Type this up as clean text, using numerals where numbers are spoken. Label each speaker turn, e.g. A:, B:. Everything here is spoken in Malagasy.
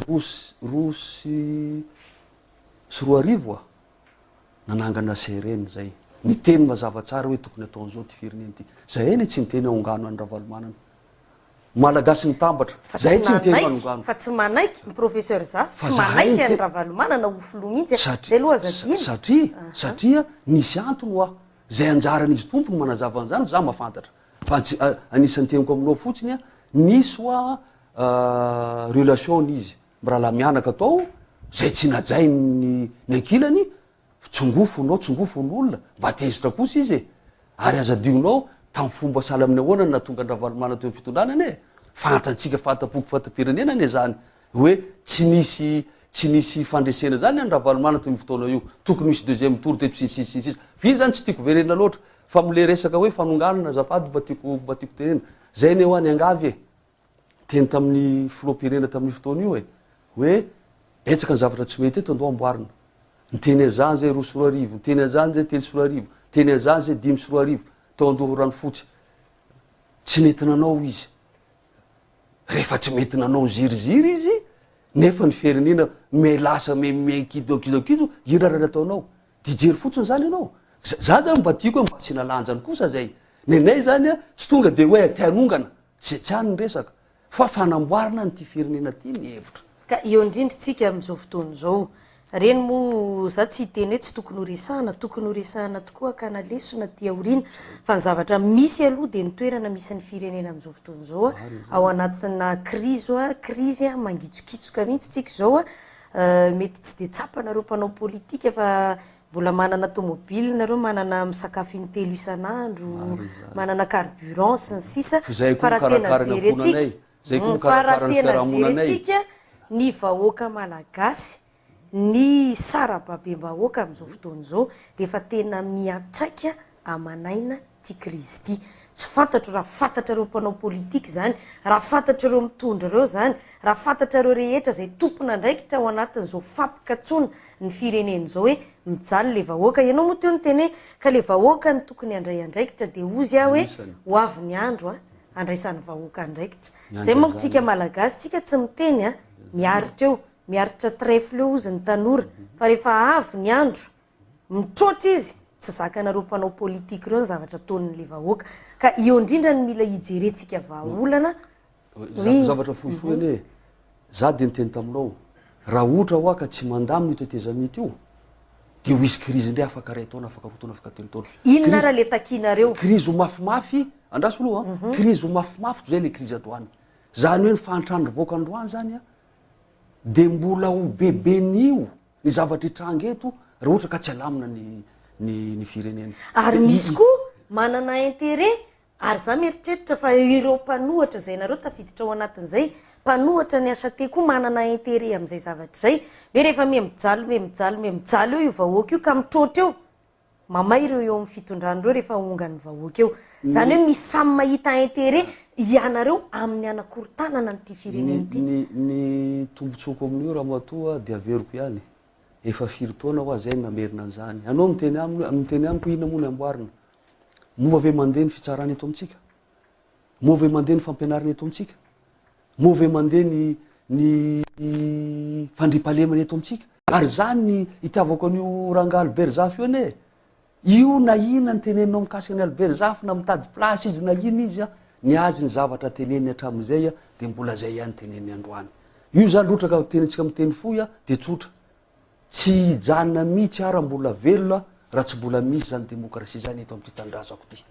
A: rosy sy roa arivo a nanangana sereny zay niteny mazava tsara hoe tokony ataon'izao ty fireneny ty zay eny tsy niteny aongano any Ravalomanana malagasy nitambatra zay tsy niteny aongano
B: fa tsy manaiky ny professeur Zafy tsy manaiky any Ravalomanana ofilo mihitsy zay loha azadiny
A: satria nisy antony ho zay anjaran'izy tompony manazava an'izany za mahafantatra fa anisan'ny teniko aminao fotsiny a nisy hoa relation izy mirahala mianaka atao zay tsy najay ny ankilany tsongofon'olona mba tezitra kosa izy ary azadionao tamin'ny fomba sahala amin'ny ahoana na tonga ny Ravalomanana teo amin'ny fitondranany fantatsika fantapoko fatapirenenany zany hoe tsy nisy fandresena zany any Ravalomanana teo amin'ny fotoana io tokony misy deuxième tour teto sisy vy zany tsy tiako verena loatra fa mile resaka hoe fanonganana azafady mba tiako tenena zay ne ho any angavy teny tamin'ny filoham-pirenena tamin'ny fotoana io hoe betsaka ny zavatra tsy mety eto andao amboarina niteny azany zay 2 sy 4 arivo niteny azany zay 3 sy 4 arivo teny azany zay 5 sy 4 arivo tao andoho rano fotsy tsy mety nanao izy rehefa tsy mety nanao ziriziry izy nefa ny firenena melasa mekidokidokido irarana ataonao dijery fotsiny zany ianao za zany mba tiako hoe mba sy nalanjany kosa zay nenay zany tsy tonga de hoe tianongana tsy any ny resaka fa fanamboarana ny ty firenena ty ny hevitra
B: ka eo indrindritsika amin'izao fotoana zao reny moa za tsy hiteny hoe tsy tokony horesahana tokoa ka nalesona ty aoriana fa ny zavatra misy aloha de ny toerana misy ny firenena amin'izao fotoana zao ao anatina krizy mangitsokitsoka mihitsy tsika zao mety tsy de tsapanareo mpanao politika fa mbola manana tomobile nareo manana misakafo intelo isan'andro manana carburant sy ny sisa fa raha tena jerentsika ny vahoaka malagasy ny sarababem-bahoaka amin'izao fotoana zao de efa tena miatraika amanaina ty krizy ty tsy fantatro raha fantatrareo mpanao politika zany raha fantatrareo mitondra reo zany raha fantatrareo rehetra zay tompona ndraikitra ao anatin'izao fampikatsona ny fireneny zao hoe mijaly le vahoaka ianao moa teo nyteny hoe ka le vahoaka ny tokony andray andraikitra de ozy hoe ho avy ny andro andraisan'ny vahoaka andraikitra zay manko tsika malagasy tsika tsy miteny miaritra trèfle ozy ny tanora fa rehefa avy ny andro mitroatra izy tsy zakanareo mpanao politika reo ny zavatra taon'le vahoaka ka eo indrindra ny mila hijerentsika vahaolana
A: zavatra fohifohy za de niteny taminao raha ohatra hoa ka tsy mandaminy toetezamity io de ho izy krizy ndray afaka ray taona afaka 2 taona afaka 3 taona
B: inona raha le takinareo
A: krizy ho mafimafy andraso aloha krizy ho mafimafy zay le krizy androany zany hoe ny fahantrany voaka androany zany de mbola ho beben'io ny zavatra hitranga eto raha ohatra ka tsy alamina ny firenena
B: ary misy koa manana intérêt ary za mieritreritra fa ireo mpanohatra zay nareo tafiditra ao anatin'izay mpanohatra ny asa te koa manana intérêt amin'izay zavatra zay hoe rehefa mijaly eo io vahoaka io ka mitroatra eo mamay ireo eo amin'ny fitondranoreo rehefa ongany vahoaka eo zany hoe misy samy mahita intérêt ianareo amin'ny anakorontanana nyty fireneny ty
A: ny tombotsoko amin'io raha matoa de averiko ihany efa 4 taona hoa zay namerina an'izany anao miteny amiko ina moa ny amboarina mova ve mandeha ny fitsarana eto amitsika mova ve mandeha ny fampianarana eto amitsika mova ve mandeha ny fandripahalemana eto amitsika ary zany hitiavako an'io ranga Albert Zafy io ane io na ina ny teneninao mikasika ny Albert Zafy na mitady place izy na ina izy ny azy ny zavatra teneny hatramin'izay de mbola zay ihany teneny androany io zany loatra ka tenentsika miteny fohy de tsotra tsy hijanona mihitsy ara mbola velona raha tsy mbola misy zany demokrasia zany eto amin'ty tandrazako ty